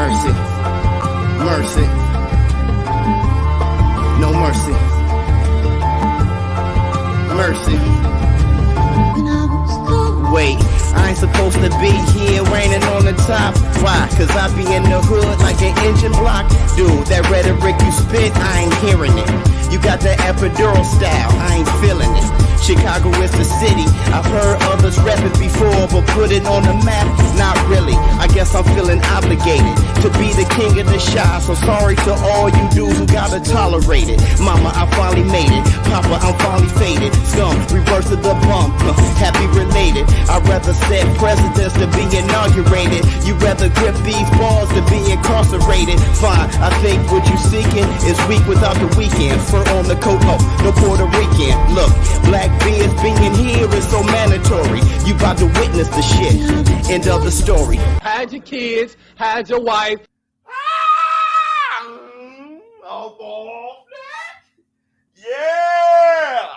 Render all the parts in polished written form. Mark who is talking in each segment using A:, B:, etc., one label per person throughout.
A: Mercy. Mercy. No mercy. Mercy. Wait, I ain't supposed to be here raining on the top. Why? Cause I be in the hood like an engine block. Dude, that rhetoric you spit, I ain't hearing it. You got that epidural style, I ain't feeling it. Chicago is the city, I've heard others rap it before, but put it on the map, not really. I guess I'm feeling obligated to be the king of the shy, so sorry to all you dudes who gotta tolerate it. Mama, I finally made it. Papa, I'm finally faded. Scum, reverse of the bump, happy related. I'd rather set presidents to be inaugurated. You rather grip these balls to be incarcerated. Fine, I think what you seeking is weak without the weekend. Fur on the coat, oh, no Puerto Rican. Look, black beards being here is so mandatory. You about to witness the shit. End of the story.
B: Hide your kids, hide your wife.
C: Yeah!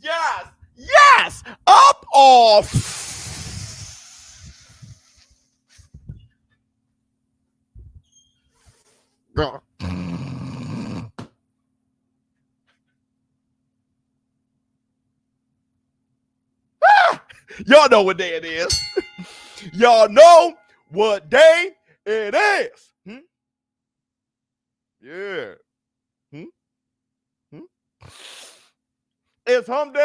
C: Yes! Yes! Up off! Y'all know what day it is. Y'all know what day it is. Yeah. It's hump day,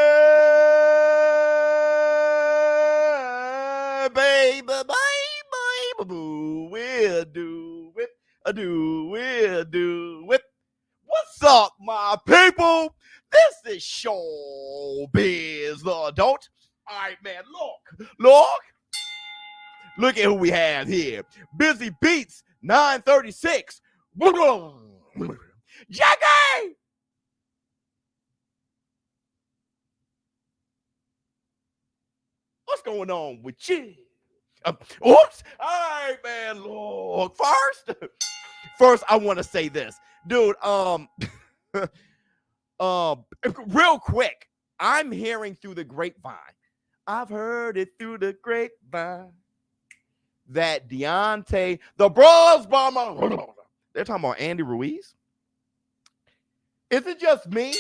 C: baby, baby, boo. We'll do it. We'll do it. What's up, my people? This is ShowBizz The Adult. All right, man, look at who we have here. Busy Beats, 936. Jackie! What's going on with you? Oops. All right, man, look. First, I want to say this. Dude, real quick, I'm hearing through the grapevine. I've heard it through the grapevine that Deontay, the Bros Bomber, they're talking about Andy Ruiz. Is it just me?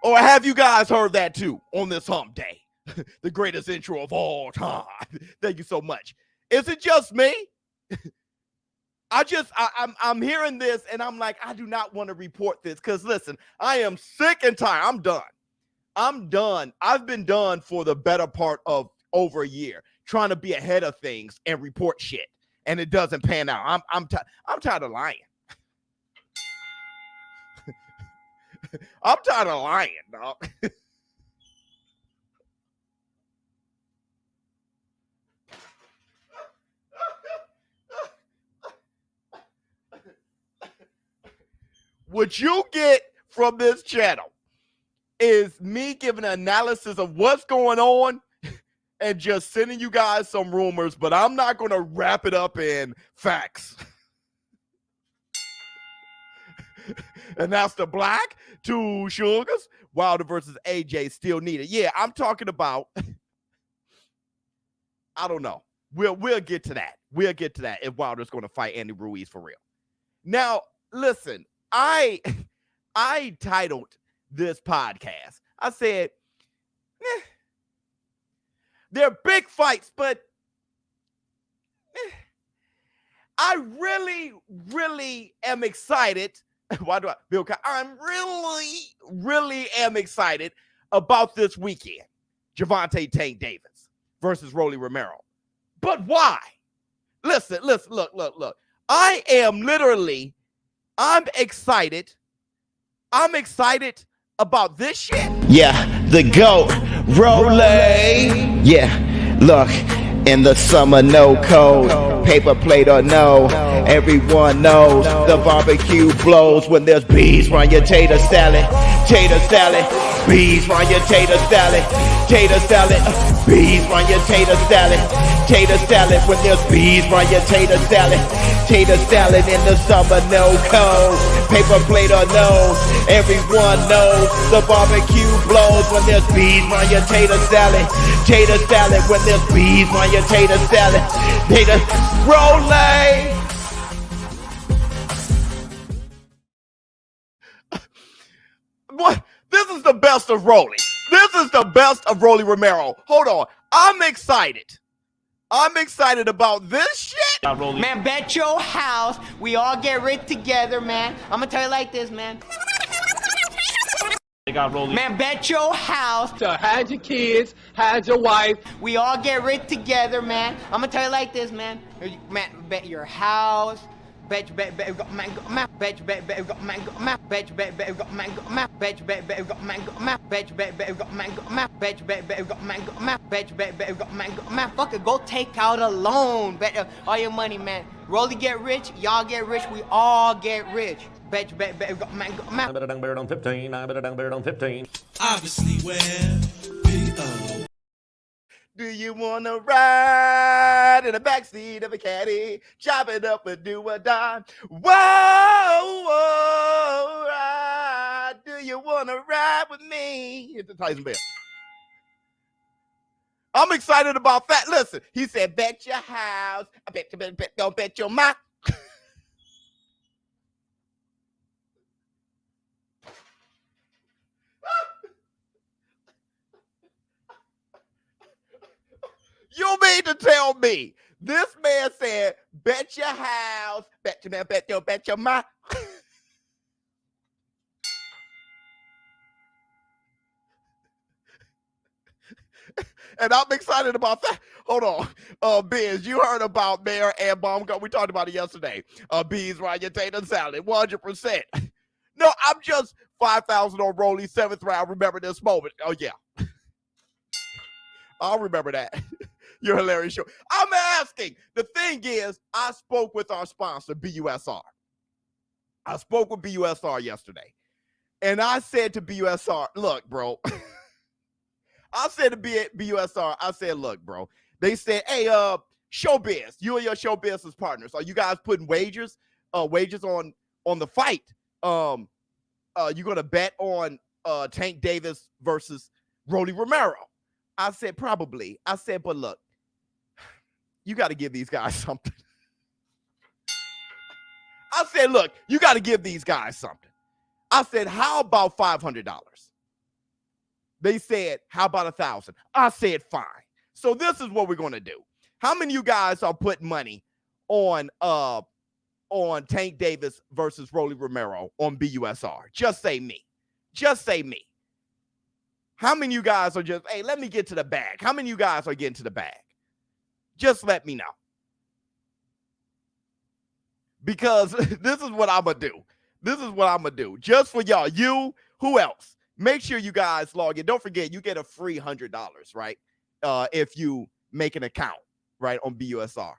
C: Or have you guys heard that too on this hump day? The greatest intro of all time. Thank you so much. Is it just me? I'm hearing this and I'm like, I do not want to report this because listen, I am sick and tired. I'm done. I've been done for the better part of over a year trying to be ahead of things and report shit, and it doesn't pan out. I'm tired of lying. I'm tired of lying, dog. What you get from this channel is me giving an analysis of what's going on and just sending you guys some rumors, but I'm not going to wrap it up in facts. And that's the Black, two Sugars, Wilder versus AJ still needed. Yeah, I'm talking about, I don't know. We'll get to that. We'll get to that if Wilder's going to fight Andy Ruiz for real. Now, listen, I titled this podcast. I said, they're big fights, but I really am excited. Why do I, Bill? I'm really am excited about this weekend. Gervonta Tank Davis versus Rolly Romero. But why? Listen, look. I'm excited. I'm excited about this shit.
A: Yeah, the GOAT, Rolly. Yeah, look, in the summer, no cold, paper plate or no, everyone knows the barbecue blows when there's bees on your tater salad. tater salad. Bees on your tater salad. Tater salad. Bees on your tater salad. Tater salad when there's bees on your tater salad. Tater salad in the summer, no cold. Paper plate or no, everyone knows the barbecue blows when there's bees on your tater salad. Tater salad when there's bees on your tater salad. Tater roll.
C: What? This is the best of Rolly. This is the best of Rolly Romero. Hold on. I'm excited. I'm excited about this shit.
D: Man, bet your house we all get rich together, man. I'm gonna tell you like this, man. Man, bet your house.
B: So hide your kids, hide your wife.
D: We all get rich together, man. I'm gonna tell you like this, man. Man, bet your house. Bet man, bet fuck it, go take out a loan. Bet all your money, man. Rolly get rich, y'all get rich, we all get rich. Bet I better dang bear on 15. I better dang bear on 15.
A: Obviously, well, do you wanna ride in the backseat of a caddy, chop it up and do a dime? Whoa, whoa, ride. Do you wanna ride with me? Hit the Tyson Bell.
C: I'm excited about that. Listen,
A: He said, bet your house. I bet you don't bet your mouth.
C: you mean to tell me this man said, bet your house,
A: Bet you don't bet your mouth.
C: and I'm excited about that. Hold on. Biz, you heard about Mayor and Baumgart. We talked about it yesterday. Bees, right, your tater salad, 100%. No, I'm just 5,000 on Rolly, 7th round. Remember this moment. Oh, yeah. I'll remember that. You're hilarious. Show. I'm asking. The thing is, I spoke with our sponsor, BUSR. I spoke with BUSR yesterday. And I said to BUSR, look, bro. I said to BUSR, I said, look, bro. They said, hey, ShowBizz, you and your ShowBizz as partners. Are you guys putting wagers on the fight? You gonna bet on Tank Davis versus Rolly Romero? I said, probably. I said, but look, you got to give these guys something. I said, look, you got to give these guys something. I said, how about $500? They said, how about 1,000? I said, fine. So this is what we're going to do. How many of you guys are putting money on Tank Davis versus Rolly Romero on BUSR? Just say me. Just say me. How many of you guys are just, hey, let me get to the bag? How many of you guys are getting to the bag? Just let me know. Because this is what I'm going to do. This is what I'm going to do. Just for y'all. You, who else? Make sure you guys log in. Don't forget, you get a free $100, right? If you make an account, right, on BUSR.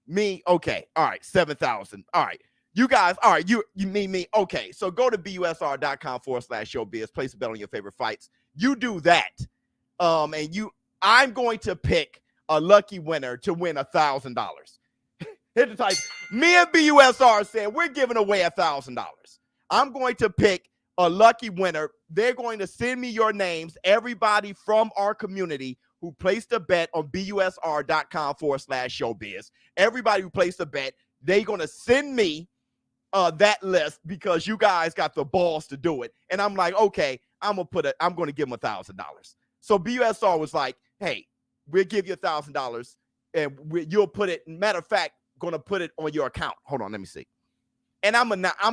C: Me, okay. All right, 7,000. All right. You guys, all right, you me. Okay, so go to busr.com/showbiz. Place a bet on your favorite fights. You do that. I'm going to pick a lucky winner to win $1,000. Hit the type. Me and BUSR said we're giving away $1,000. I'm going to pick a lucky winner. They're going to send me your names, everybody from our community who placed a bet on busr.com/showbiz. Everybody who placed a bet, they're going to send me that list because you guys got the balls to do it. And I'm like, okay, I'm going to give them $1,000. So BUSR was like, hey, we'll give you $1,000 and you'll put it, matter of fact, going to put it on your account. Hold on, let me see. And I'm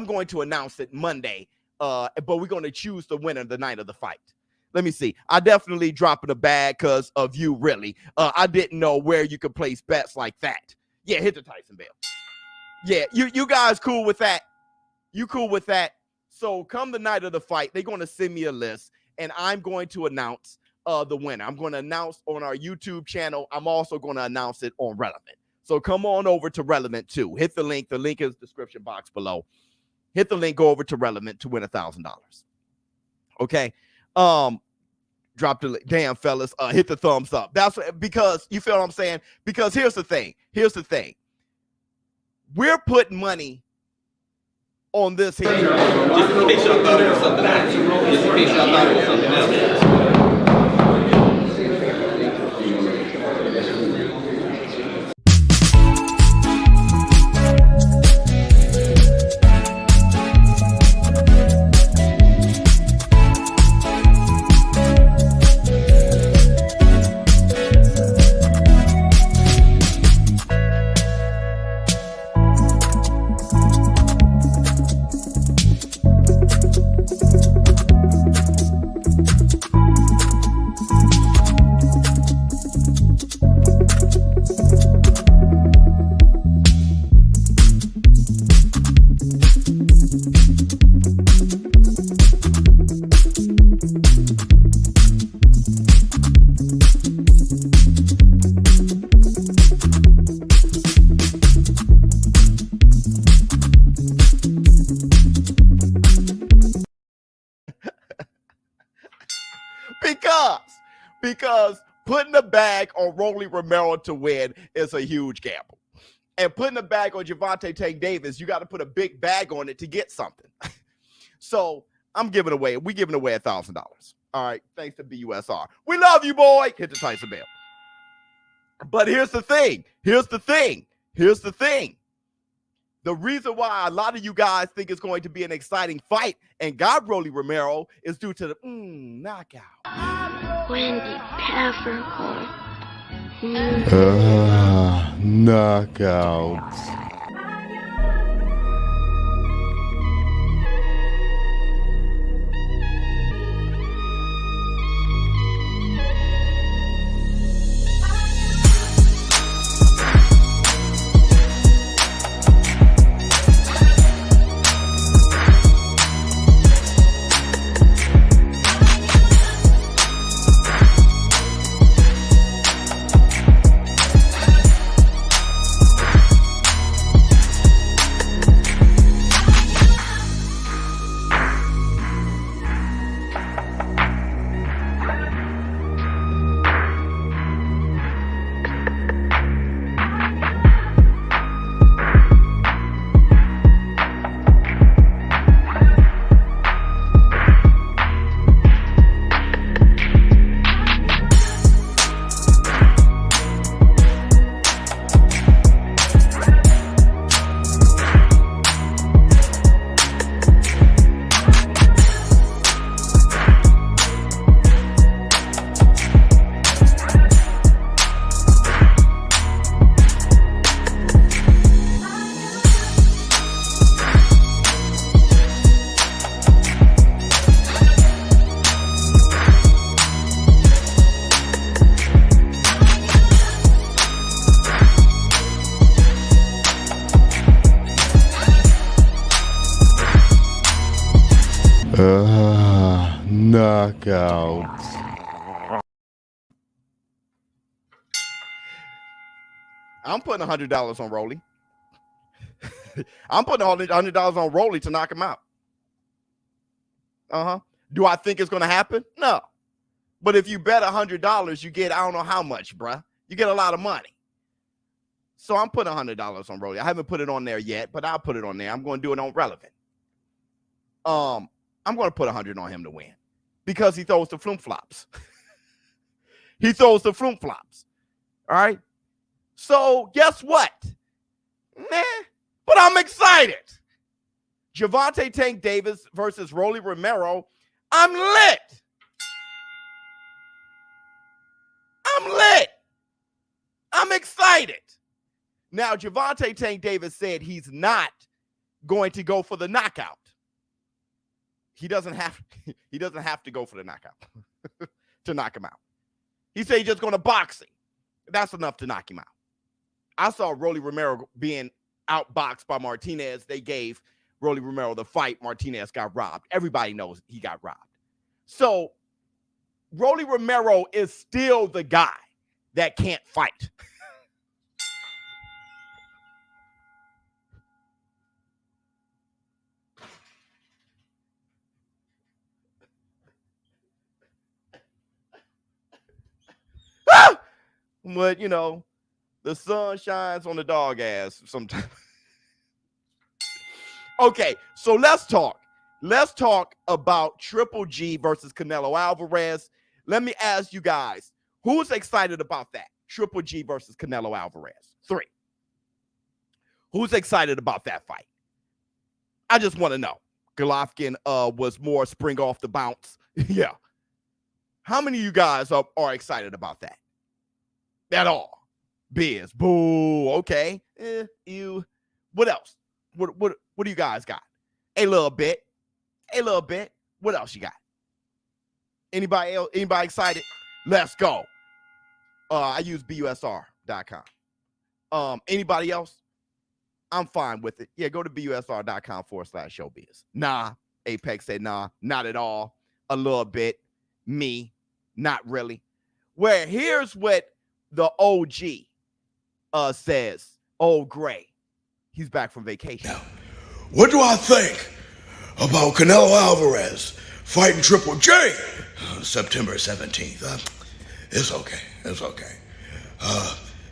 C: going to announce it Monday, but we're going to choose the winner the night of the fight. Let me see. I definitely dropped in the bag because of you, really. I didn't know where you could place bets like that. Yeah, hit the Tyson Bell. Yeah, you guys cool with that? You cool with that? So come the night of the fight, they're going to send me a list, and I'm going to announce the winner. I'm going to announce on our YouTube channel. I'm also going to announce it on Relevnt. So come on over to Relevnt too. Hit the link. The link is in the description box below. Hit the link, go over to Relevnt to win $1,000. Okay. Drop the damn fellas, hit the thumbs up. That's because you feel what I'm saying? Because here's the thing. We're putting money on this here.
E: Just in case y'all thought it was something else. Just in case y'all thought it was something else.
C: Because putting the bag on Rolly Romero to win is a huge gamble. And putting the bag on Gervonta Tank Davis, you got to put a big bag on it to get something. So we're giving away $1,000. All right. Thanks to BUSR. We love you, boy. Hit the Tyson bell. But here's the thing. The reason why a lot of you guys think it's going to be an exciting fight and got Rolly Romero is due to the knockout.
F: Wendy Peppercorn.
C: Knockout. Knockout. I'm putting $100 on Rolly. I'm putting $100 on Rolly to knock him out. Do I think it's going to happen? No. But if you bet $100, you get, I don't know how much, bruh. You get a lot of money. So I'm putting $100 on Rolly. I haven't put it on there yet, but I'll put it on there. I'm going to do it on Relevnt. I'm going to put 100 on him to win because he throws the flume flops. He throws the flume flops. All right. So guess what? But I'm excited. Gervonta Tank Davis versus Rolly Romero. I'm lit. I'm excited. Now, Gervonta Tank Davis said he's not going to go for the knockout. He doesn't have to go for the knockout to knock him out. He said he's just going to box him. That's enough to knock him out. I saw Rolly Romero being outboxed by Martinez. They gave Rolly Romero the fight. Martinez got robbed. Everybody knows he got robbed. So Rolly Romero is still the guy that can't fight. But, you know, the sun shines on the dog ass sometimes. Okay, so let's talk. Let's talk about Triple G versus Canelo Alvarez. Let me ask you guys, who's excited about that? Triple G versus Canelo Alvarez. 3. Who's excited about that fight? I just want to know. Golovkin was more spring off the bounce. Yeah. How many of you guys are excited about that? At all? Biz. Boo. Okay. You. What else? What do you guys got? A little bit. A little bit. What else you got? Anybody else? Anybody excited? Let's go. I use busr.com. Anybody else? I'm fine with it. Yeah, go to busr.com/showbiz. Nah. Apex said nah, not at all. A little bit. Me, not really. Where here's what the OG says. Old Gray. He's back from vacation.
G: Now, what do I think about Canelo Alvarez fighting Triple J September 17th? It's okay. It's okay.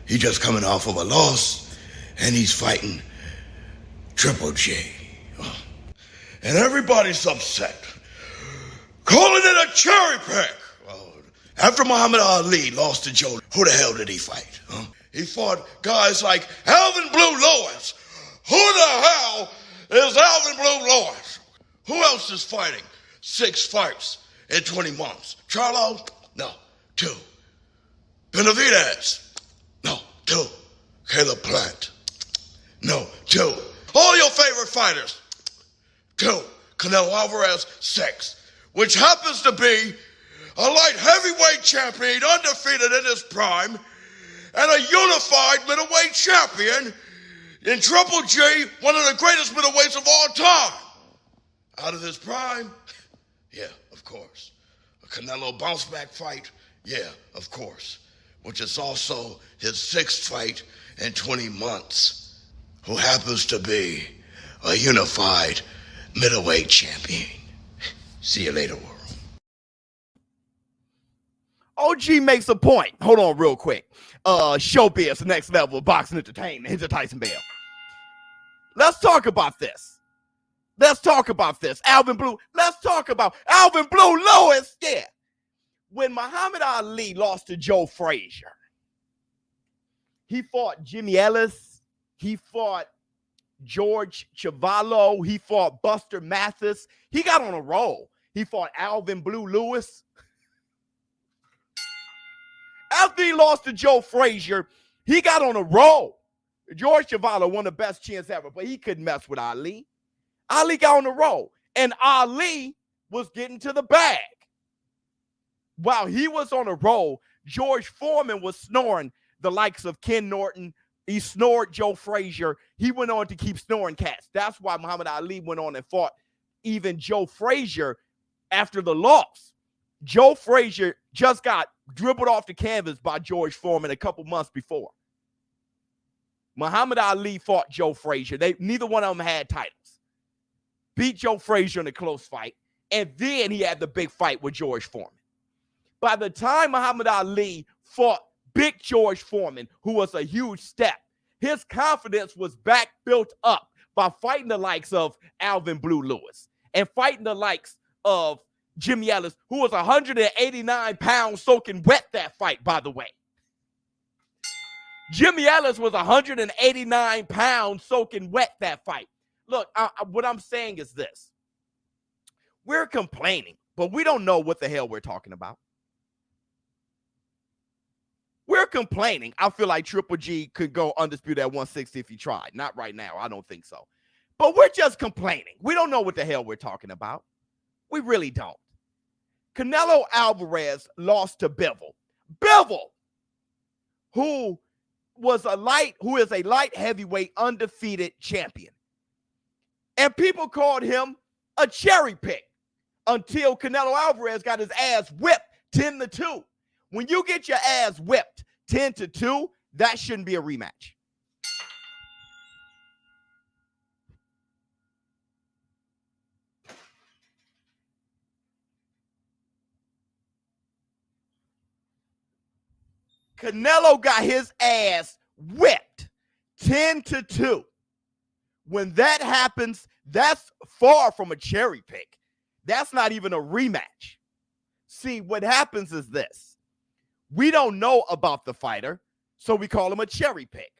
G: He's just coming off of a loss, and he's fighting Triple J. And everybody's upset, calling it a cherry pick. After Muhammad Ali lost to Joe, who the hell did he fight? He fought guys like Alvin Blue Lewis. Who the hell is Alvin Blue Lewis? Who else is fighting 6 fights in 20 months? Charlo? No. 2. Benavidez? No. 2. Caleb Plant? No. 2. All your favorite fighters? 2. Canelo Alvarez? 6. Which happens to be a light heavyweight champion, undefeated in his prime, and a unified middleweight champion in Triple G, one of the greatest middleweights of all time. Out of his prime? Yeah, of course. A Canelo bounce back fight? Yeah, of course. Which is also his 6th fight in 20 months. Who happens to be a unified middleweight champion. See you later, world.
C: OG makes a point. Hold on real quick. ShowBizz, the next level of boxing entertainment. Here's a Tyson Bell. Let's talk about this. Let's talk about this. Alvin Blue. Let's talk about Alvin Blue Lewis. Yeah. When Muhammad Ali lost to Joe Frazier, he fought Jimmy Ellis. He fought George Chuvalo. He fought Buster Mathis. He got on a roll. He fought Alvin Blue Lewis. After he lost to Joe Frazier, he got on a roll. George Chuvalo, one of the best chins ever, but he couldn't mess with Ali. Ali got on the roll, and Ali was getting to the bag. While he was on a roll, George Foreman was snoring the likes of Ken Norton. He snored Joe Frazier. He went on to keep snoring cats. That's why Muhammad Ali went on and fought even Joe Frazier after the loss. Joe Frazier just got dribbled off the canvas by George Foreman a couple months before. Muhammad Ali fought Joe Frazier. Neither one of them had titles. Beat Joe Frazier in a close fight, and then he had the big fight with George Foreman. By the time Muhammad Ali fought Big George Foreman, who was a huge step, his confidence was back built up by fighting the likes of Alvin Blue Lewis and fighting the likes of Jimmy Ellis, who was 189 pounds soaking wet that fight, by the way. Jimmy Ellis was 189 pounds soaking wet that fight. Look, what I'm saying is this. We're complaining, but we don't know what the hell we're talking about. We're complaining. I feel like Triple G could go undisputed at 160 if he tried. Not right now. I don't think so. But we're just complaining. We don't know what the hell we're talking about. We really don't. Canelo Alvarez lost to Bivol. Bivol, who is a light heavyweight undefeated champion. And people called him a cherry pick until Canelo Alvarez got his ass whipped 10-2. When you get your ass whipped 10-2, that shouldn't be a rematch. Canelo got his ass whipped 10-2. When that happens, that's far from a cherry pick. That's not even a rematch. See, what happens is this. We don't know about the fighter, so we call him a cherry pick.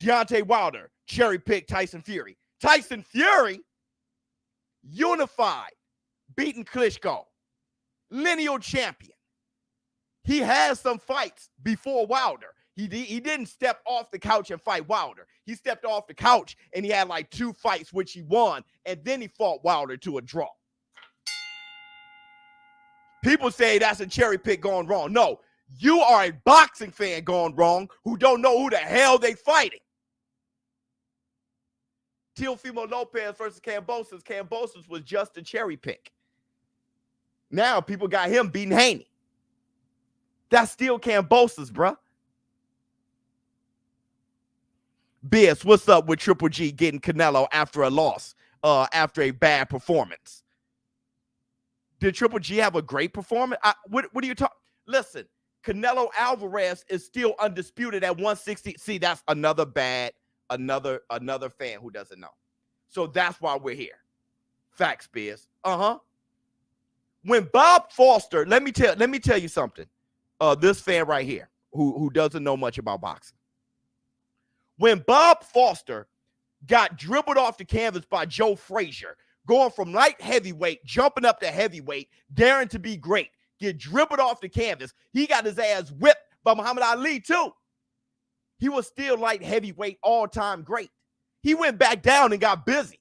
C: Deontay Wilder, cherry pick Tyson Fury. Tyson Fury, unified, beating Klitschko, lineal champion. He has some fights before Wilder. He didn't step off the couch and fight Wilder. He stepped off the couch and he had like 2 fights, which he won, and then he fought Wilder to a draw. People say that's a cherry pick going wrong. No, you are a boxing fan going wrong who don't know who the hell they fighting. Teofimo Lopez versus Kambosos. Kambosos was just a cherry pick. Now people got him beating Haney. That's still Kambosos, bruh. Biz, what's up with Triple G getting Canelo after a loss, after a bad performance? Did Triple G have a great performance? What are you talking? Listen, Canelo Alvarez is still undisputed at 160. See, that's another fan who doesn't know. So that's why we're here. Facts, Biz. When Bob Foster, let me tell you something. This fan right here who doesn't know much about boxing. When Bob Foster got dribbled off the canvas by Joe Frazier, going from light heavyweight, jumping up to heavyweight, daring to be great, get dribbled off the canvas, he got his ass whipped by Muhammad Ali too. He was still light heavyweight, all-time great. He went back down and got busy.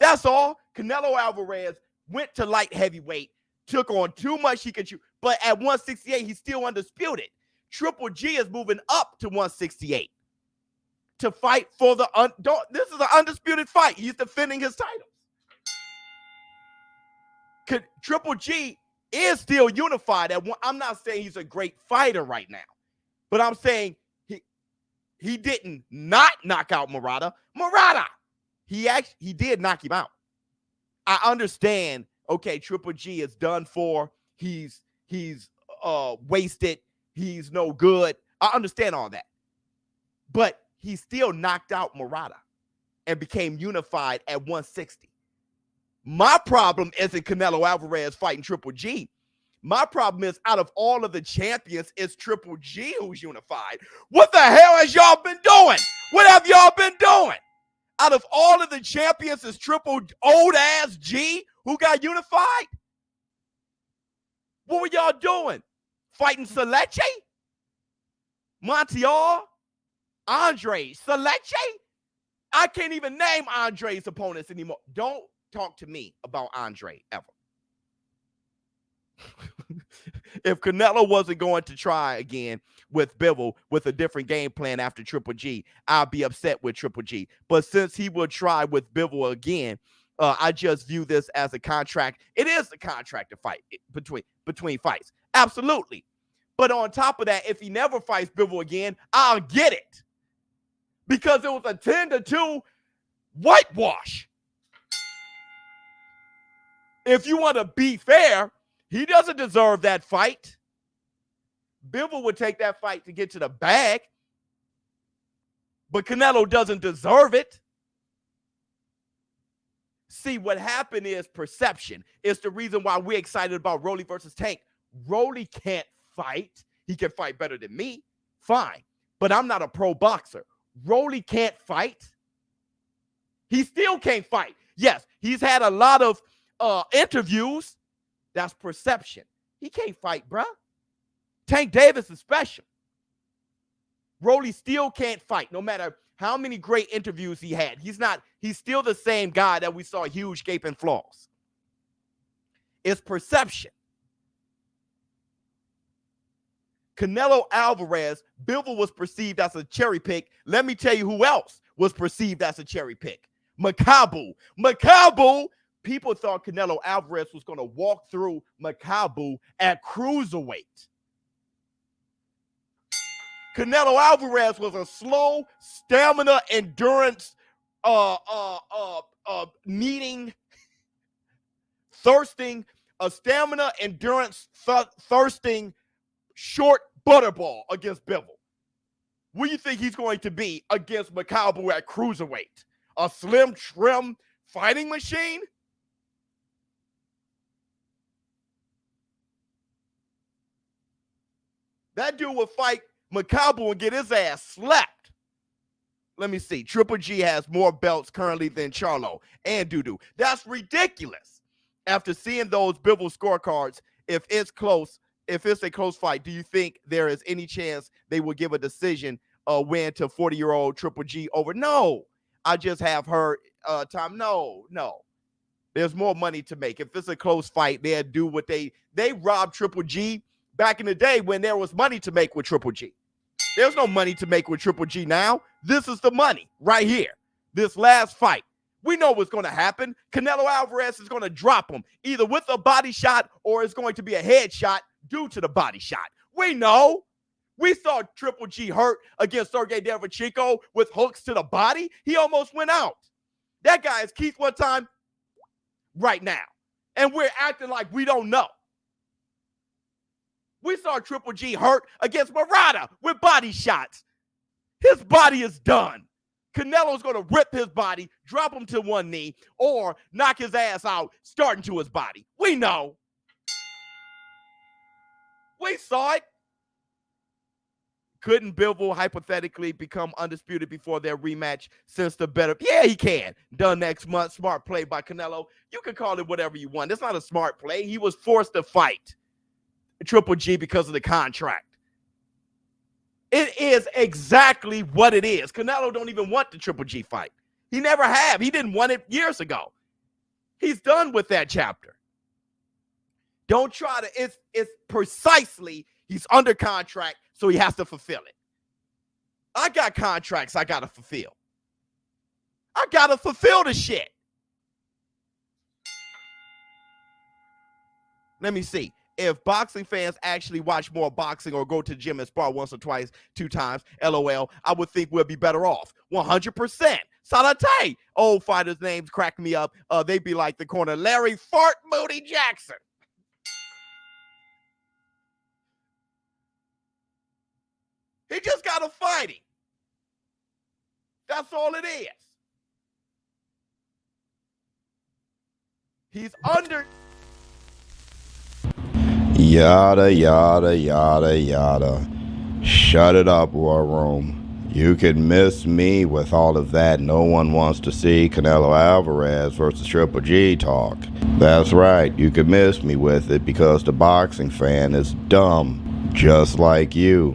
C: That's all. Canelo Alvarez went to light heavyweight, took on too much he could chew, but at 168, he's still undisputed. Triple G is moving up to 168 to fight for the this is an undisputed fight. He's defending his titles. Triple G is still unified at one. I'm not saying he's a great fighter right now, but I'm saying he didn't not knock out Murata. He did knock him out. I understand. Okay, Triple G is done for. He's wasted. He's no good. I understand all that. But he still knocked out Murata and became unified at 160. My problem isn't Canelo Alvarez fighting Triple G. My problem is out of all of the champions, it's Triple G who's unified. What the hell has y'all been doing? What have y'all been doing? Out of all of the champions, it's Triple old ass G who got unified? What were y'all doing? Fighting Seleche? Montiel? Andre? Seleche? I can't even name Andre's opponents anymore. Don't talk to me about Andre ever. If Canelo wasn't going to try again with Bivol with a different game plan after Triple G, I'll be upset with Triple G. But since he will try with Bivol again, I just view this as a contract. It is a contract to fight between fights. Absolutely. But on top of that, if he never fights Bivol again, I'll get it. Because it was a 10-2 whitewash. If you want to be fair, he doesn't deserve that fight. Bivol would take that fight to get to the bag. But Canelo doesn't deserve it. See, what happened is perception. It's the reason why we're excited about Rolly versus Tank. Rolly can't fight. He can fight better than me. Fine. But I'm not a pro boxer. Rolly can't fight. He still can't fight. Yes, he's had a lot of interviews. That's perception. He can't fight, bruh. Tank Davis is special. Rolly still can't fight, no matter how many great interviews he had. He's still the same guy that we saw huge gaping flaws. It's perception. Canelo Alvarez, Bivol was perceived as a cherry pick. Let me tell you who else was perceived as a cherry pick. Makabu. People thought Canelo Alvarez was going to walk through Makabu at cruiserweight. Canelo Alvarez was a slow, stamina, endurance, thirsting, a stamina, endurance, thirsting, short Butterball against Bivol? What do you think he's going to be against Makabu at cruiserweight? A slim, trim fighting machine? That dude would fight Makabu and get his ass slapped. Let me see. Triple G has more belts currently than Charlo and Dudu. That's ridiculous. After seeing those Bivol scorecards, if it's close, if it's a close fight, do you think there is any chance they will give a decision win to 40-year-old Triple G over? No. I just have heard time. No. There's more money to make. If it's a close fight, they'll do what they robbed Triple G back in the day when there was money to make with Triple G. There's no money to make with Triple G now. This is the money right here. This last fight. We know what's going to happen. Canelo Alvarez is going to drop him either with a body shot or it's going to be a headshot due to the body shot. We know. We saw Triple G hurt against Sergey Derevchenko with hooks to the body. He almost went out. That guy is Keith one time right now. And we're acting like we don't know. We saw Triple G hurt against Murata with body shots. His body is done. Canelo's going to rip his body, drop him to one knee, or knock his ass out, starting to his body. We know. We saw it. Couldn't Bivol hypothetically become undisputed before their rematch since the better? Yeah, he can. Done next month. Smart play by Canelo. You can call it whatever you want. It's not a smart play. He was forced to fight Triple G because of the contract. It is exactly what it is. Canelo don't even want the Triple G fight. He never have. He didn't want it years ago. He's done with that chapter. Don't try to, it's precisely, he's under contract, so he has to fulfill it. I got contracts I got to fulfill. I got to fulfill the shit. Let me see. If boxing fans actually watch more boxing or go to the gym and spar once or twice, 2 times, LOL, I would think we'll be better off. 100%. Salate. Old fighters' names crack me up. They'd be like the corner Larry Fart Moody Jackson. He just got to fight him. That's all it is. He's under.
H: Yada, yada, yada, yada. Shut it up, War Room. You can miss me with all of that no one wants to see Canelo Alvarez versus Triple G talk. That's right, you can miss me with it because the boxing fan is dumb, just like you.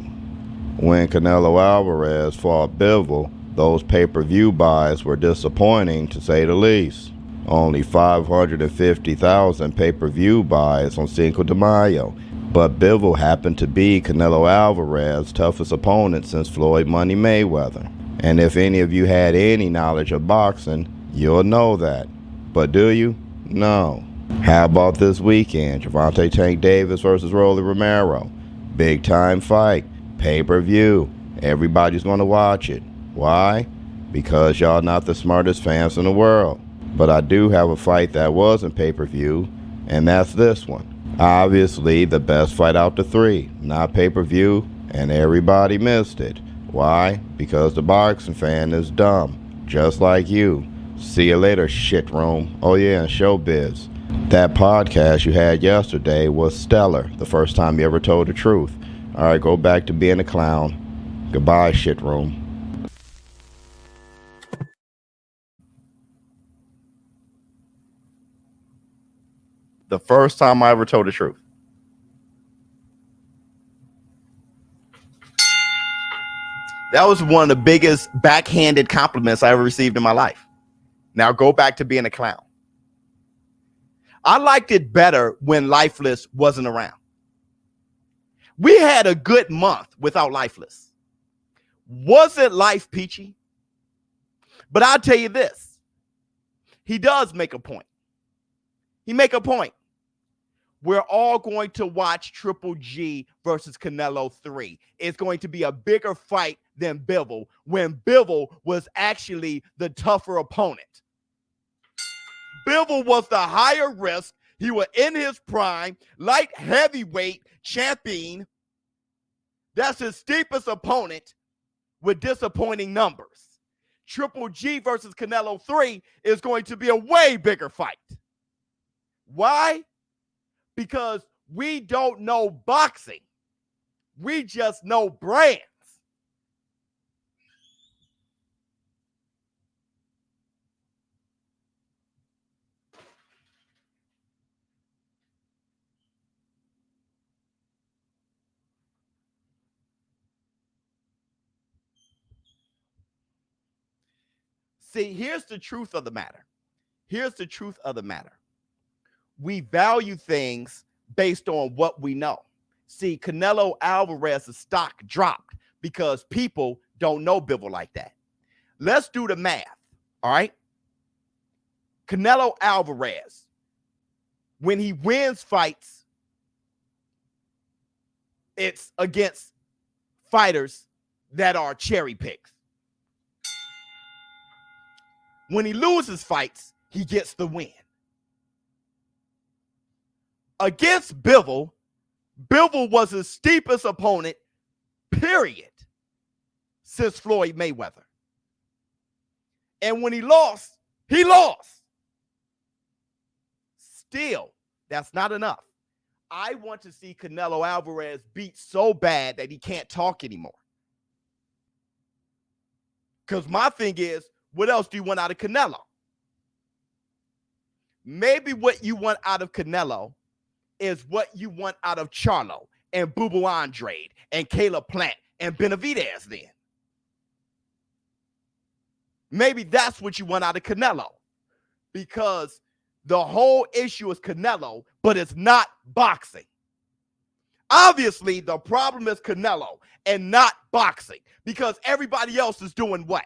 H: When Canelo Alvarez fought Bivol, those pay-per-view buys were disappointing to say the least. Only 550,000 pay-per-view buys on Cinco de Mayo. But Bivol happened to be Canelo Alvarez's toughest opponent since Floyd Money Mayweather. And if any of you had any knowledge of boxing, you'll know that. But do you? No. How about this weekend? Gervonta Tank Davis versus Rolly Romero. Big time fight. Pay-per-view. Everybody's going to watch it. Why? Because y'all not the smartest fans in the world. But I do have a fight that wasn't pay-per-view, and that's this one. Obviously, the best fight out the 3, not pay-per-view, and everybody missed it. Why? Because the boxing fan is dumb, just like you. See you later, shit room. Oh yeah, and ShowBizz. That podcast you had yesterday was stellar, the first time you ever told the truth. All right, go back to being a clown. Goodbye, shit room.
C: The first time I ever told the truth. That was one of the biggest backhanded compliments I ever received in my life. Now go back to being a clown. I liked it better when Lifeless wasn't around. We had a good month without Lifeless. Wasn't life peachy? But I'll tell you this. He does make a point. He make a point. We're all going to watch Triple G versus Canelo 3. It's going to be a bigger fight than Bivol, when Bivol was actually the tougher opponent. Bivol was the higher risk. He was in his prime, light heavyweight champion. That's his steepest opponent with disappointing numbers. Triple G versus Canelo 3 is going to be a way bigger fight. Why? Because we don't know boxing. We just know brands. See, here's the truth of the matter. Here's the truth of the matter. We value things based on what we know. See, Canelo Alvarez's stock dropped because people don't know Bivol like that. Let's do the math, all right? Canelo Alvarez, when he wins fights, it's against fighters that are cherry picks. When he loses fights, he gets the win. Against Bivol, Bivol was his steepest opponent, period, since Floyd Mayweather. And when he lost, he lost. Still, that's not enough. I want to see Canelo Alvarez beat so bad that he can't talk anymore. Because my thing is, what else do you want out of Canelo? Maybe what you want out of Canelo is what you want out of Charlo and Boo Boo Andrade and Caleb Plant and Benavidez then. Maybe that's what you want out of Canelo, because the whole issue is Canelo, but it's not boxing. Obviously, the problem is Canelo and not boxing, because everybody else is doing what?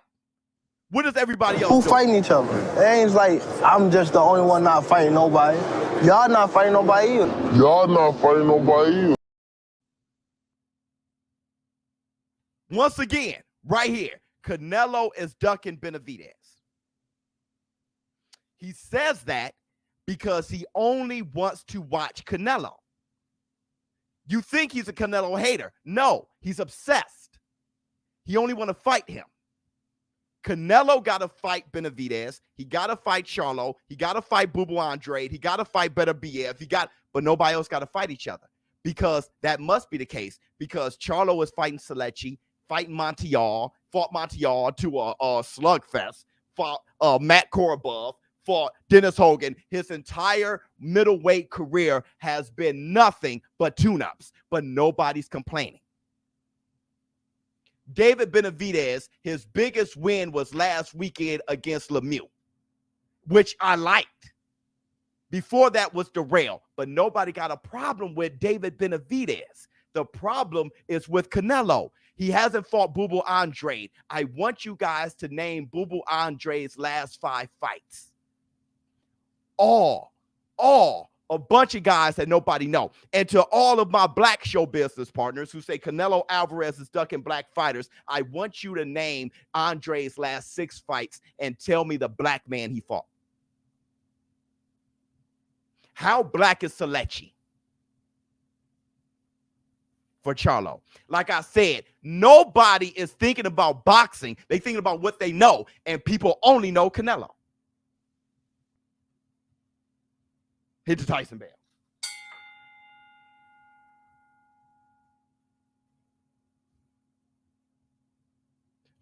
C: What does everybody else do?
I: Who fighting each other? It ain't like I'm just the only one not fighting nobody. Y'all not fighting nobody either.
G: Y'all not fighting nobody either.
C: Once again, right here, Canelo is ducking Benavidez. He says that because he only wants to watch Canelo. You think he's a Canelo hater. No, he's obsessed. He only want to fight him. Canelo got to fight Benavidez. He got to fight Charlo. He got to fight Boo Boo Andrade. He got to fight Benavidez. But nobody else got to fight each other, because that must be the case, because Charlo is fighting Selechi, fighting Montiel, fought Montiel to a slugfest, fought Matt Korobov, fought Dennis Hogan. His entire middleweight career has been nothing but tune-ups, but nobody's complaining. David Benavidez, his biggest win was last weekend against Lemieux, which I liked. Before that was Darrell, but nobody got a problem with David Benavidez. The problem is with Canelo. He hasn't fought Boo Boo Andrade. I want you guys to name Boo Boo Andrade's last 5 fights. All a bunch of guys that nobody know. And to all of my black show business partners who say Canelo Alvarez is ducking black fighters, I want you to name Andre's last 6 fights and tell me the black man he fought. How black is Selechi for Charlo? Like I said, nobody is thinking about boxing. They're thinking about what they know, and people only know Canelo. Hit the Tyson bell.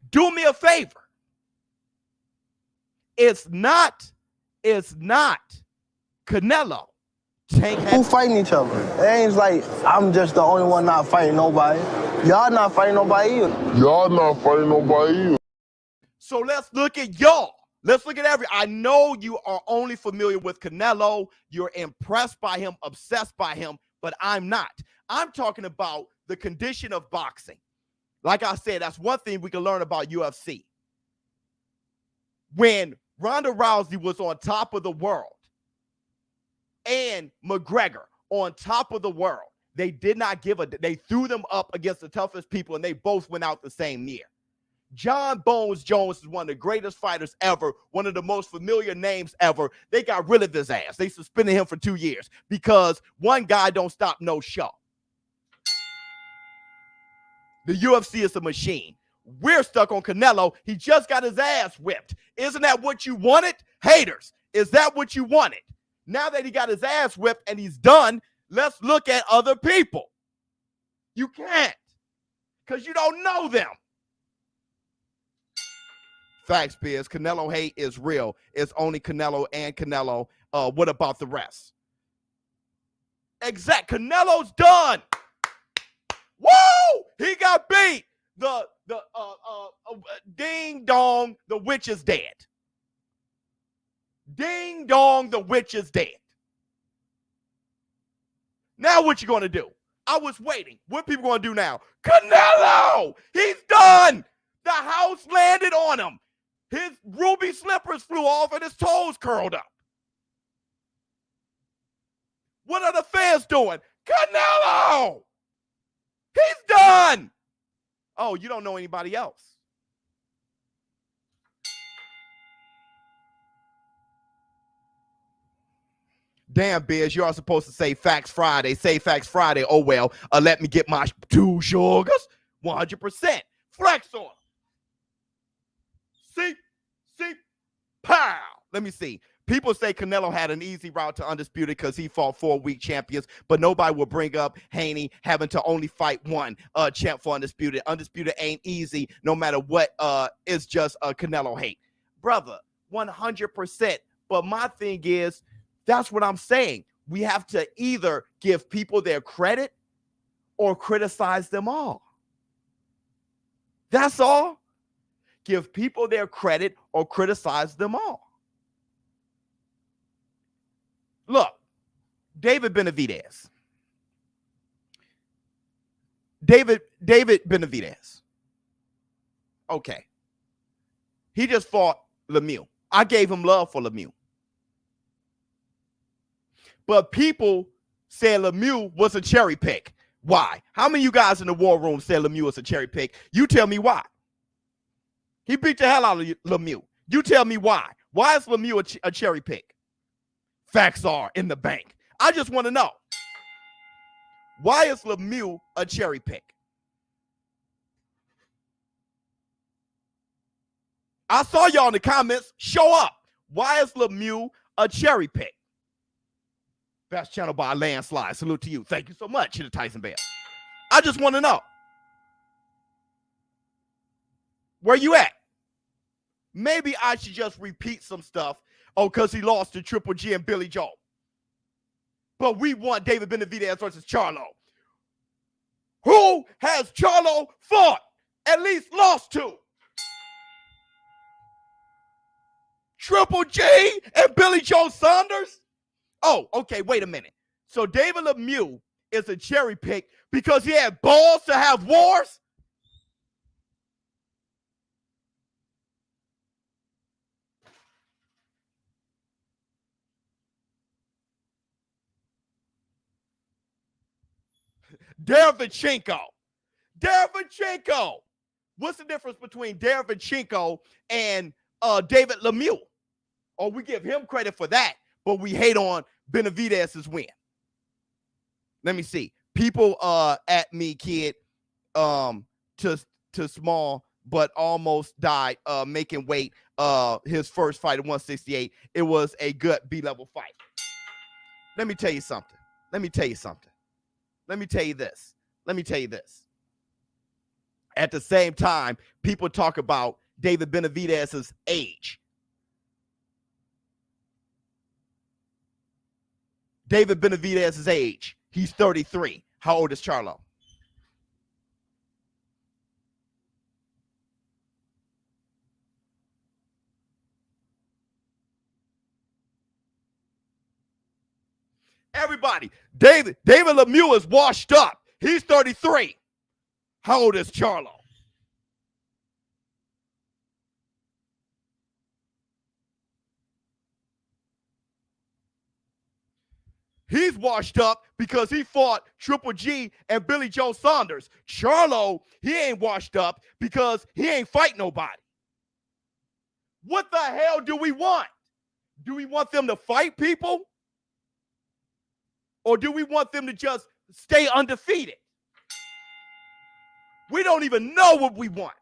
C: Do me a favor. It's not Canelo.
I: Who fighting each other? It ain't like I'm just the only one not fighting nobody. Y'all not fighting nobody either.
G: Y'all not fighting nobody either.
C: So let's look at y'all. Let's look at I know you are only familiar with Canelo. You're impressed by him, obsessed by him, but I'm not. I'm talking about the condition of boxing. Like I said, that's one thing we can learn about UFC. When Ronda Rousey was on top of the world and McGregor on top of the world, they did not they threw them up against the toughest people, and they both went out the same year. John Bones Jones is one of the greatest fighters ever, one of the most familiar names ever. They got rid of his ass. They suspended him for 2 years because one guy don't stop no show. The UFC is a machine. We're stuck on Canelo. He just got his ass whipped. Isn't that what you wanted? Haters, is that what you wanted? Now that he got his ass whipped and he's done, let's look at other people. You can't, because you don't know them. Facts, Biz. Canelo hate is real. It's only Canelo and Canelo. What about the rest? Exact. Canelo's done. Woo! He got beat. The ding dong, the witch is dead. Ding dong, the witch is dead. Now what you gonna do? I was waiting. What people gonna do now? Canelo! He's done! The house landed on him. His ruby slippers flew off and his toes curled up. What are the fans doing? Canelo! He's done! Oh, you don't know anybody else. Damn, Biz, you are supposed to say Facts Friday. Say Facts Friday. Oh, well, let me get my 2 sugars. 100%. Flex on. See, pow. Let me see. People say Canelo had an easy route to Undisputed because he fought 4 weak champions, but nobody will bring up Haney having to only fight one champ for Undisputed. Undisputed ain't easy no matter what. It's just Canelo hate. Brother, 100%. But my thing is, that's what I'm saying. We have to either give people their credit or criticize them all. That's all. Give people their credit or criticize them all. Look, David Benavidez. David Benavidez. Okay. He just fought Lemieux. I gave him love for Lemieux. But people said Lemieux was a cherry pick. Why? How many of you guys in the war room said Lemieux was a cherry pick? You tell me why. He beat the hell out of Lemieux. You tell me why. Why is Lemieux a cherry pick? Facts are in the bank. I just want to know. Why is Lemieux a cherry pick? I saw y'all in the comments. Show up. Why is Lemieux a cherry pick? Best channel by a landslide. Salute to you. Thank you so much, to the Tyson Bear. I just want to know. Where you at? Maybe I should just repeat some stuff. Oh, because he lost to Triple G and Billy Joe. But we want David Benavidez versus Charlo. Who has Charlo fought? At least lost to? Triple G and Billy Joe Saunders? Oh, okay, wait a minute. So David Lemieux is a cherry pick because he had balls to have wars? Derevchenko. What's the difference between Derevchenko and David Lemieux? Or we give him credit for that, but we hate on Benavidez's win. Let me see. People at me, kid, to small, but almost died making weight. His first fight at 168. It was a good B-level fight. Let me tell you something. Let me tell you this. At the same time, people talk about David Benavidez's age. David Benavidez's age. He's 33. How old is Charlo? Everybody, David Lemieux is washed up. He's 33. How old is Charlo? He's washed up because he fought Triple G and Billy Joe Saunders. Charlo, he ain't washed up because he ain't fight nobody. What the hell do we want? Do we want them to fight people? Or do we want them to just stay undefeated? We don't even know what we want.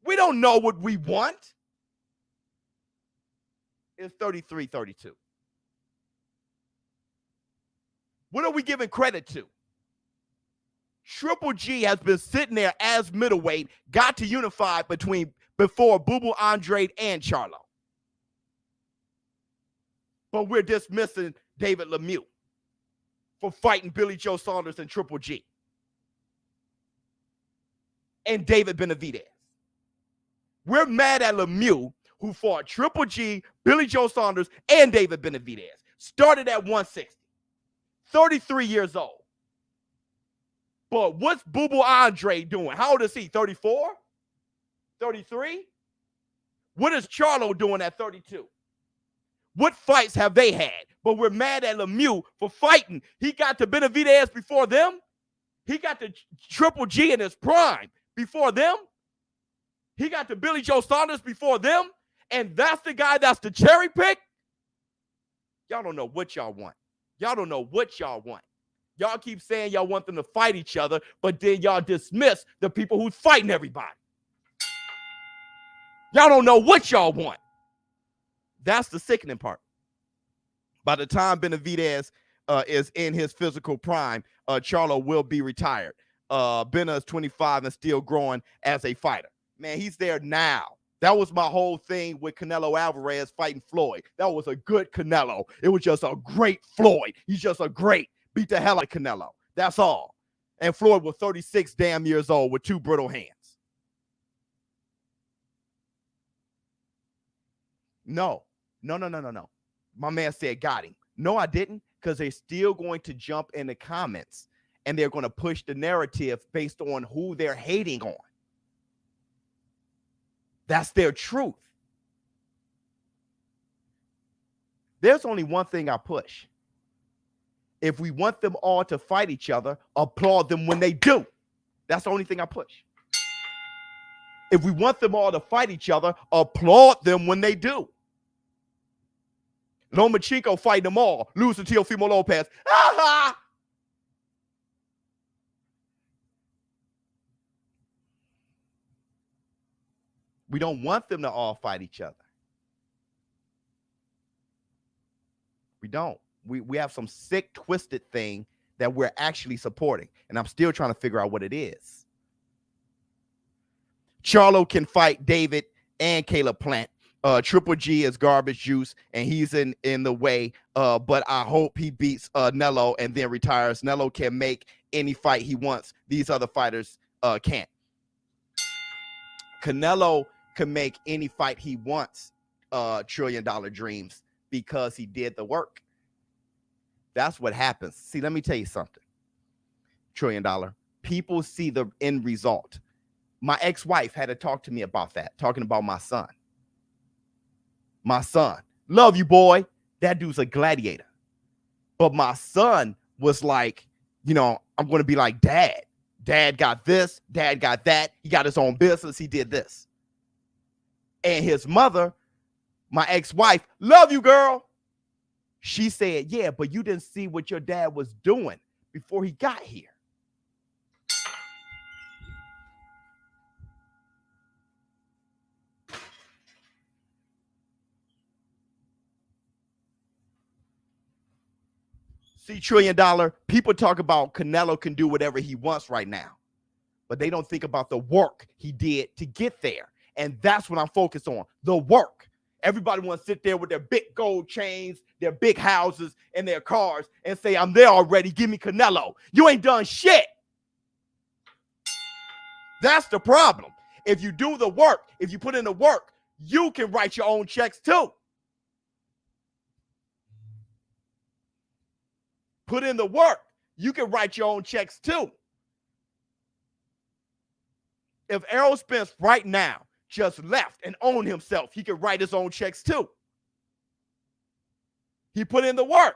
C: We don't know what we want. It's 33-32. What are we giving credit to? Triple G has been sitting there as middleweight, got to unify before Boo Boo Andrade and Charlo. But we're dismissing David Lemieux for fighting Billy Joe Saunders and Triple G. And David Benavidez. We're mad at Lemieux, who fought Triple G, Billy Joe Saunders, and David Benavidez. Started at 160. 33 years old. But what's Boo Boo Andrade doing? How old is he? 34? 33? What is Charlo doing at 32? What fights have they had? But we're mad at Lemieux for fighting. He got to Benavidez before them. He got to Triple G in his prime before them. He got to Billy Joe Saunders before them. And that's the guy that's the cherry pick. Y'all don't know what y'all want. Y'all don't know what y'all want. Y'all keep saying y'all want them to fight each other, but then y'all dismiss the people who's fighting everybody. Y'all don't know what y'all want. That's the sickening part. By the time Benavidez is in his physical prime, Charlo will be retired. Bena is 25 and still growing as a fighter. Man, he's there now. That was my whole thing with Canelo Alvarez fighting Floyd. That was a good Canelo. It was just a great Floyd. He's just a great, beat the hell out of Canelo. That's all. And Floyd was 36 damn years old with two brittle hands. No. My man said got him. No, I didn't, because they're still going to jump in the comments and they're going to push the narrative based on who they're hating on. That's their truth. There's only one thing I push. If we want them all to fight each other, applaud them when they do. That's the only thing I push. If we want them all to fight each other, applaud them when they do. Lomachenko fighting them all, lose to Teofimo Lopez. Ah-ha! We don't want them to all fight each other. We don't. We have some sick, twisted thing that we're actually supporting. And I'm still trying to figure out what it is. Charlo can fight David and Caleb Plant. Triple G is garbage juice, and he's in the way. But I hope he beats Nello and then retires. Nello can make any fight he wants. These other fighters can't. Canelo can make any fight he wants, $1 trillion dreams, because he did the work. That's what happens. See, let me tell you something. $1 trillion. People see the end result. My ex-wife had to talk to me about that, talking about my son. My son. Love you, boy. That dude's a gladiator. But my son was like, I'm going to be like dad. Dad got this. Dad got that. He got his own business. He did this. And his mother, my ex-wife, love you, girl. She said, yeah, but you didn't see what your dad was doing before he got here. See, $1 trillion, people talk about Canelo can do whatever he wants right now, but they don't think about the work he did to get there. And that's what I'm focused on, the work. Everybody wants to sit there with their big gold chains, their big houses, and their cars and say, I'm there already. Give me Canelo. You ain't done shit. That's the problem. If you do the work, if you put in the work, you can write your own checks too. Put in the work. You can write your own checks too. If Errol Spence right now just left and owned himself, he could write his own checks too. He put in the work.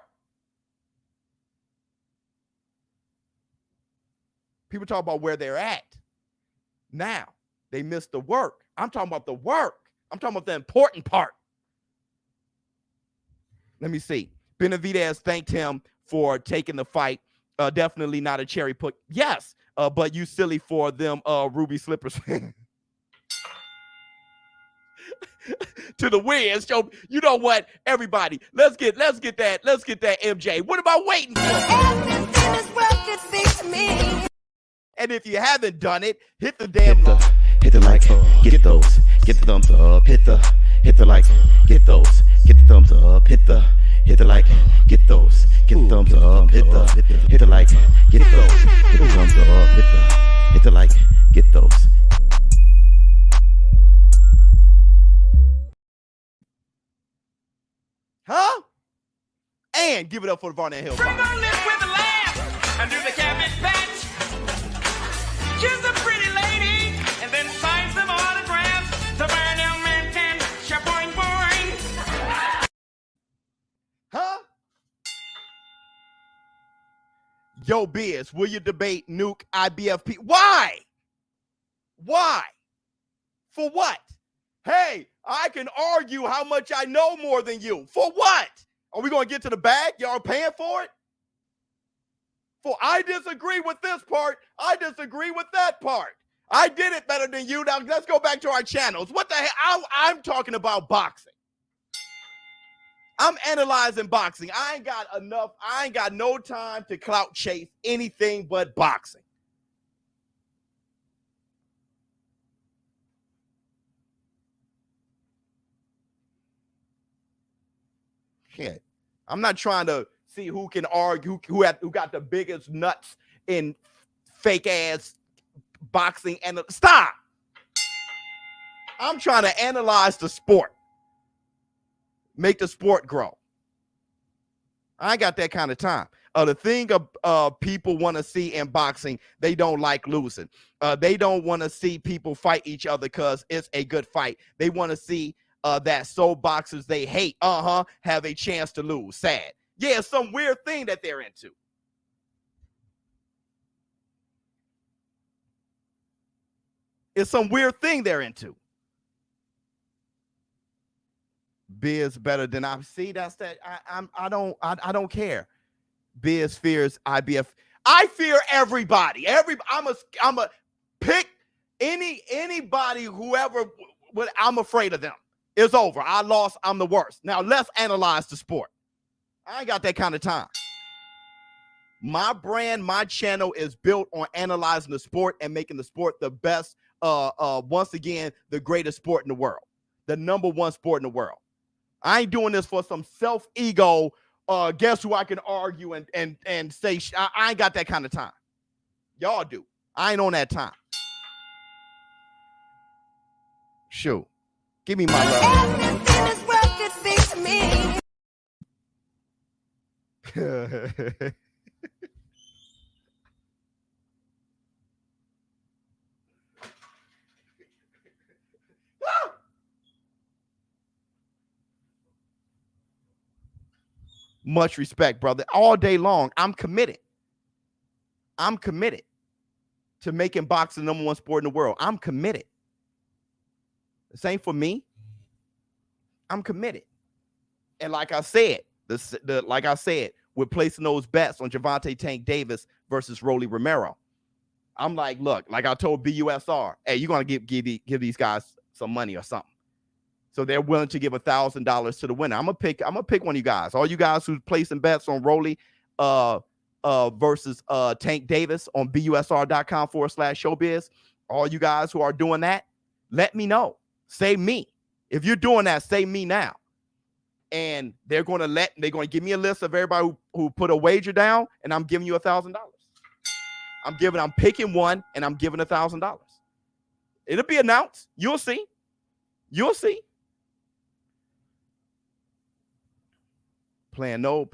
C: People talk about where they're at. Now, they missed the work. I'm talking about the work. I'm talking about the important part. Let me see. Benavidez thanked him for taking the fight. Definitely not a cherry pick. Yes, but you silly for them Ruby Slippers. To the wins. So you know what, everybody, let's get that MJ. What am I waiting for? And if you haven't done it, hit the damn
A: hit the like, get those, get the thumbs up, hit the like, get those, get the thumbs up, hit the like, get those, get the thumbs up, hit the like, get those, get the thumbs up, hit the like, get those.
C: Huh? And give it up for the Varnell Hill.
J: Bring on lips with a laugh and do the cabbage patch. Kiss a pretty lady and then sign some autographs. The Varnell man can shaboing boing.
C: Huh? Yo, Biz, will you debate Nuke IBFP? Why? Why? For what? Hey, I can argue how much I know more than you. For what? Are we going to get to the bag? Y'all paying for it? For I disagree with this part. I disagree with that part. I did it better than you. Now let's go back to our channels. What the hell? I'm talking about boxing. I'm analyzing boxing. I ain't got no time to clout chase anything but boxing. Shit. I'm not trying to see who can argue, who got the biggest nuts in fake ass boxing. And stop. I'm trying to analyze the sport. Make the sport grow. I ain't got that kind of time. The thing people want to see in boxing, they don't like losing. They don't want to see people fight each other because it's a good fight. They want to see that boxers they hate have a chance to lose. Sad. Yeah, some weird thing that they're into. It's some weird thing they're into. Biz better than I see. That's that. I don't care. Biz fears IBF. I fear everybody. I'm a pick anybody, whoever. I'm afraid of them. It's over. I lost. I'm the worst. Now let's analyze the sport. I ain't got that kind of time. My brand, my channel is built on analyzing the sport and making the sport the best. Once again, the greatest sport in the world, the #1 sport in the world. I ain't doing this for some self-ego. Guess who I can argue and say I ain't got that kind of time. Y'all do. I ain't on that time. Shoot. Give me my love. Everything is worth it, fix me. Much respect, brother. All day long, I'm committed. I'm committed to making boxing the #1 sport in the world. I'm committed. This ain't for me. I'm committed. And like I said, we're placing those bets on Gervonta Tank Davis versus Rolly Romero. I'm like, look, like I told BUSR, hey, you're gonna give these guys some money or something. So they're willing to give $1,000 to the winner. I'm gonna pick one of you guys. All you guys who's placing bets on Rolly versus Tank Davis on busr.com/showbiz. All you guys who are doing that, let me know. Say me. If you're doing that, say me now. And they're going to give me a list of everybody who put a wager down, and I'm giving you $1,000. I'm picking one, and I'm giving $1,000. It'll be announced. You'll see. You'll see. Playing no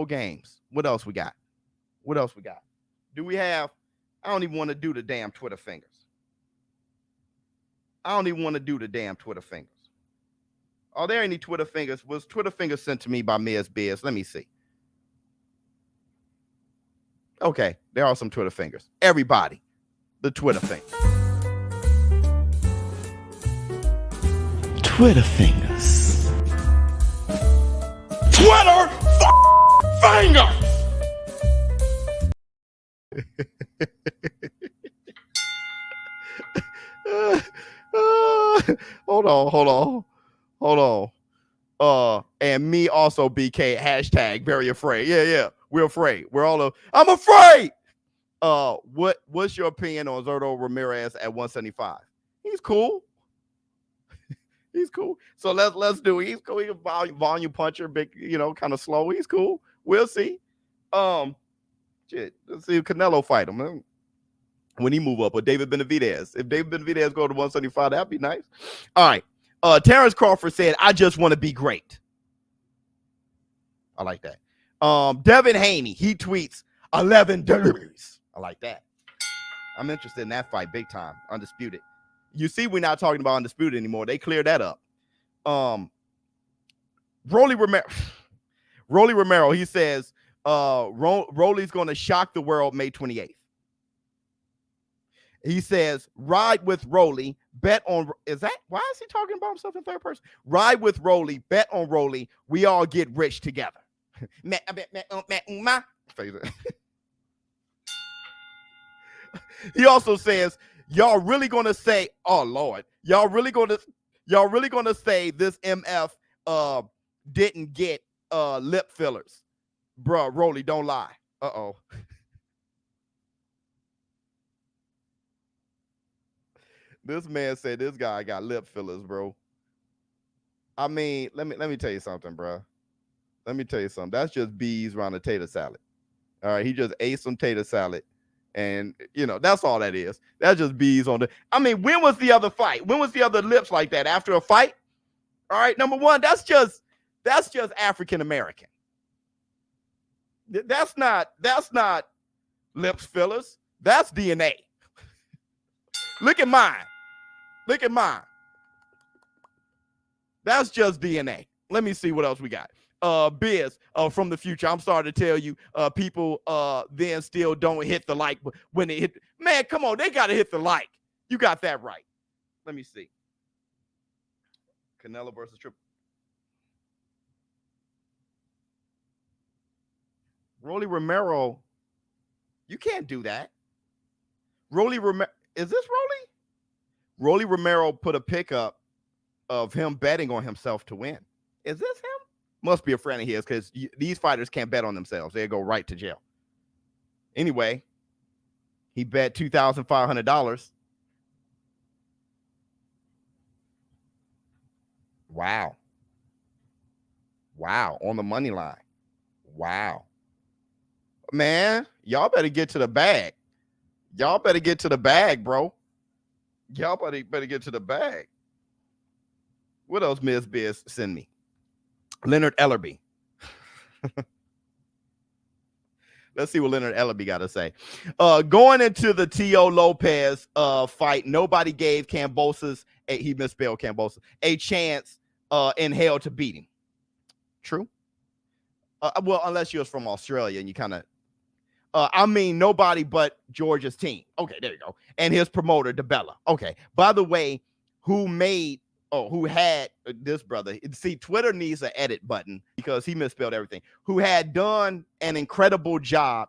C: games. What else we got? Do we have? I don't even want to do the damn Twitter fingers. Are there any Twitter fingers? Was Twitter fingers sent to me by Ms. Biz? Let me see. Okay, there are some Twitter fingers. Everybody, the Twitter fingers.
A: Twitter fingers.
G: Twitter fingers.
H: hold on. And me also BK hashtag very afraid. Yeah. We're afraid. We're all I'm afraid. What's your opinion on Zurdo Ramirez at 175? He's cool. He's cool. So let's do it. He's cool. He's a volume puncher, big, kind of slow. He's cool. We'll see. Let's see if Canelo fight him when he move up, or David Benavidez. If David Benavidez go to 175, that'd be nice. All right. Terrence Crawford said, I just want to be great. I like that. Devin Haney, he tweets 11 derbies. I like that. I'm interested in that fight big time. Undisputed. You see, we're not talking about Undisputed anymore. They cleared that up. Rolly Romero, he says, Rolly's going to shock the world May 28th. He says, ride with Rolly, bet on, why is he talking about himself in third person? Ride with Rolly, bet on Rolly, we all get rich together. He also says, y'all really going to say, oh Lord, y'all really going to say this MF didn't get lip fillers. Bruh, Rolly, don't lie. Uh-oh. This man said this guy got lip fillers, bro. I mean, let me tell you something, bro. Let me tell you something. That's just bees around a tater salad. All right, he just ate some tater salad, and that's all that is. That's just bees on the. I mean, when was the other fight? When was the other lips like that after a fight? All right, number one, that's just African American. That's not lips fillers. That's DNA. Look at mine. That's just DNA. Let me see what else we got. Biz from the future. I'm sorry to tell you, people then still don't hit the like, but when they hit, man, come on, they gotta hit the like. You got that right. Let me see. Canelo versus Triple. Rolly Romero, you can't do that. Rolly Romero, is this Rolly? Rolly Romero put a pic up of him betting on himself to win. Is this him? Must be a friend of his, because these fighters can't bet on themselves. They go right to jail. Anyway, he bet $2,500. Wow. On the money line. Wow. Man, y'all better get to the bag. Y'all better get to the bag, bro. Y'all better get to the bag. What else Ms. Biz send me? Leonard Ellerby. Let's see what Leonard Ellerby got to say. Going into the Tio Lopez fight, nobody gave Kambosos, he misspelled Kambosos, a chance in hell to beat him. True? Well, unless you're from Australia and you kind of, nobody but Georgia's team. Okay, there you go. And his promoter, DeBella. Okay. By the way, who had this brother? See, Twitter needs an edit button because he misspelled everything. Who had done an incredible job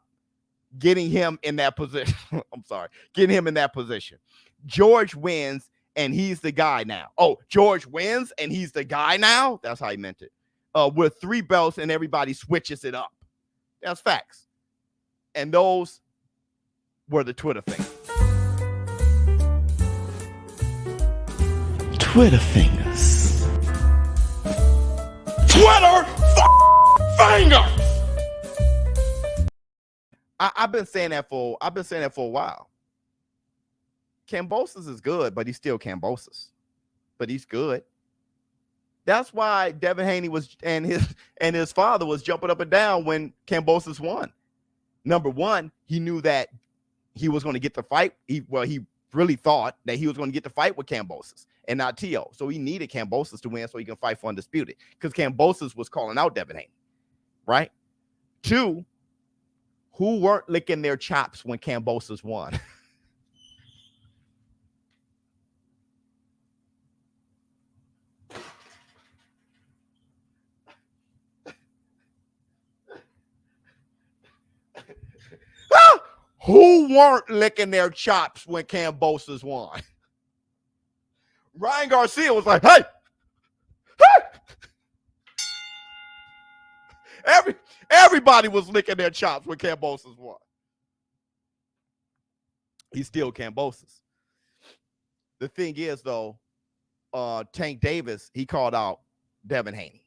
H: getting him in that position. I'm sorry. Getting him in that position. George wins and he's the guy now. Oh, George wins and he's the guy now? That's how he meant it. With 3 belts and everybody switches it up. That's facts. And those were the Twitter things. Twitter fingers. Twitter fingers. I've been saying that for a while. Kambosos is good, but he's still Kambosos. But he's good. That's why Devin Haney and his father was jumping up and down when Kambosos won. Number one, he knew that he was going to get the fight. He really thought that he was going to get the fight with Kambosos and not Tio. So he needed Kambosos to win so he can fight for Undisputed, because Kambosos was calling out Devin Haney, right? 2, who weren't licking their chops when Kambosos won? Who weren't licking their chops when Kambosos won?
C: Ryan Garcia was like, hey, hey. Everybody was licking their chops when Kambosos won. He's still Kambosos. The thing is, though, Tank Davis, he called out Devin Haney.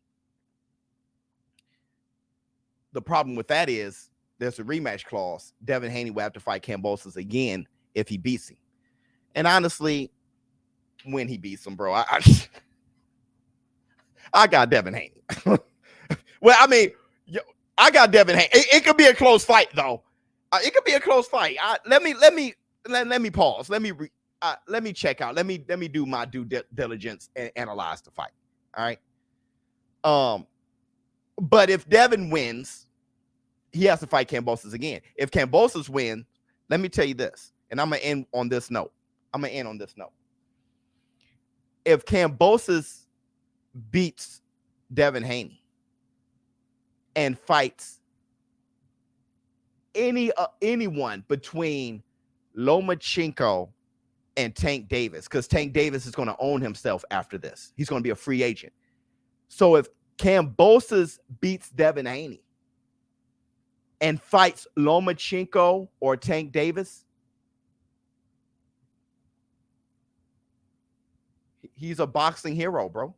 C: The problem with that is there's a rematch clause. Devin Haney will have to fight Kambosos again if he beats him. And honestly, when he beats him, bro, I got Devin Haney. Well, I mean, I got Devin Haney. It could be a close fight, though. It could be a close fight. Let me pause. Let me check out. Let me do my due diligence and analyze the fight. All right. But if Devin wins, he has to fight Kambosos again. If Kambosos wins, let me tell you this, and I'm gonna end on this note. If Kambosos beats Devin Haney and fights anyone between Lomachenko and Tank Davis, because Tank Davis is going to own himself after this. He's going to be a free agent. So if Kambosos beats Devin Haney and fights Lomachenko or Tank Davis, he's a boxing hero, bro.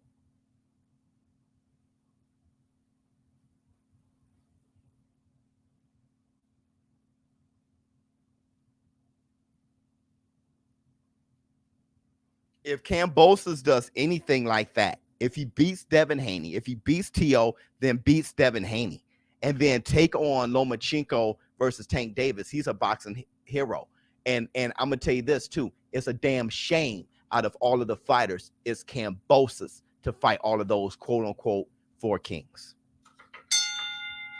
C: If Kambosos does anything like that, if he beats Devin Haney, if he beats T.O., then beats Devin Haney, and then take on Lomachenko versus Tank Davis, he's a boxing hero. And I'm going to tell you this, too. It's a damn shame out of all of the fighters, it's Kambosos to fight all of those quote-unquote four kings.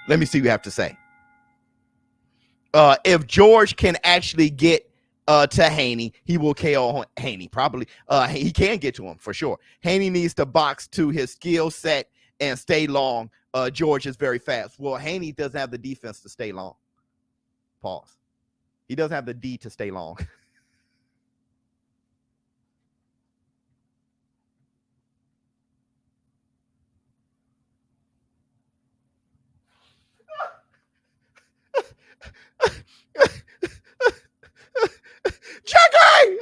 C: Let me see what you have to say. If George can actually get to Haney, he will KO Haney. Probably he can get to him for sure. Haney needs to box to his skill set and stay long. George is very fast. Well, Haney doesn't have the defense to stay long. Pause. He doesn't have the D to stay long. Jackie!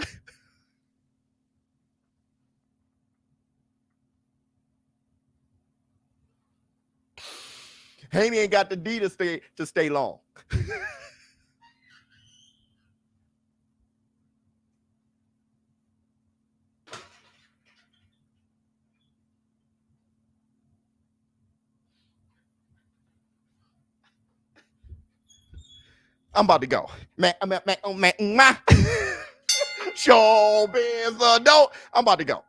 C: Haney ain't got the D to stay long. I'm about to go. ShowBizz The Advice. I'm about to go.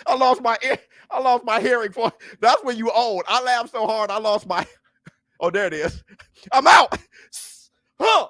C: I lost my hearing for. That's when you old. I laughed so hard I lost my. Oh, there it is. I'm out. Huh.